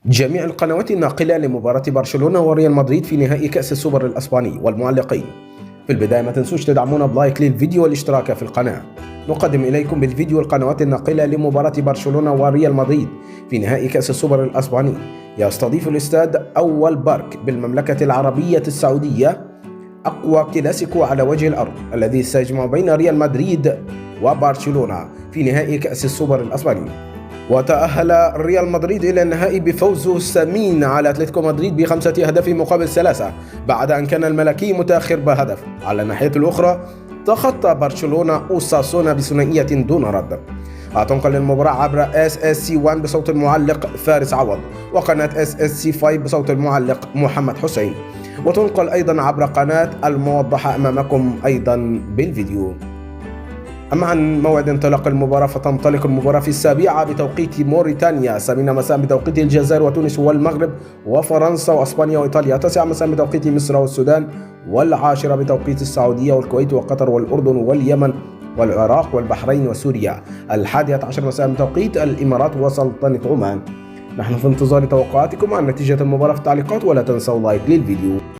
جميع القنوات الناقلة لمباراة برشلونة وريال مدريد في نهائي كأس السوبر الأسباني والمعلقين. في البداية ما تنسوش تدعمونا بلايك للفيديو والاشتراك في القناة. نقدم إليكم بالفيديو القنوات الناقلة لمباراة برشلونة وريال مدريد في نهائي كأس السوبر الأسباني. يستضيف الاستاد أول بارك بالمملكة العربية السعودية أقوى كلاسيكو على وجه الأرض الذي سيجمع بين ريال مدريد وبرشلونة في نهائي كأس السوبر الأسباني. وتأهل ريال مدريد إلى النهائي بفوزه الثمين على أتلتيكو مدريد ب5 أهداف مقابل 3 بعد أن كان الملكي متأخر بهدف. على الناحية الأخرى تخطى برشلونة أوساسونا بثنائية دون رد. هتنقل المباراة عبر SSC1 بصوت المعلق فارس عوض وقناة SSC5 بصوت المعلق محمد حسين، وتنقل أيضا عبر قناة الموضحة أمامكم أيضا بالفيديو. أما عن موعد انطلاق المباراة فتنطلق المباراة في 7 بتوقيت موريتانيا، 8 مساء بتوقيت الجزائر وتونس والمغرب وفرنسا وأسبانيا وإيطاليا، 9 مساء بتوقيت مصر والسودان، وال10 بتوقيت السعودية والكويت وقطر والأردن واليمن والعراق والبحرين وسوريا، 11 مساء بتوقيت الإمارات وسلطنة عمان. نحن في انتظار توقعاتكم عن نتيجة المباراة في التعليقات، ولا تنسوا لايك للفيديو.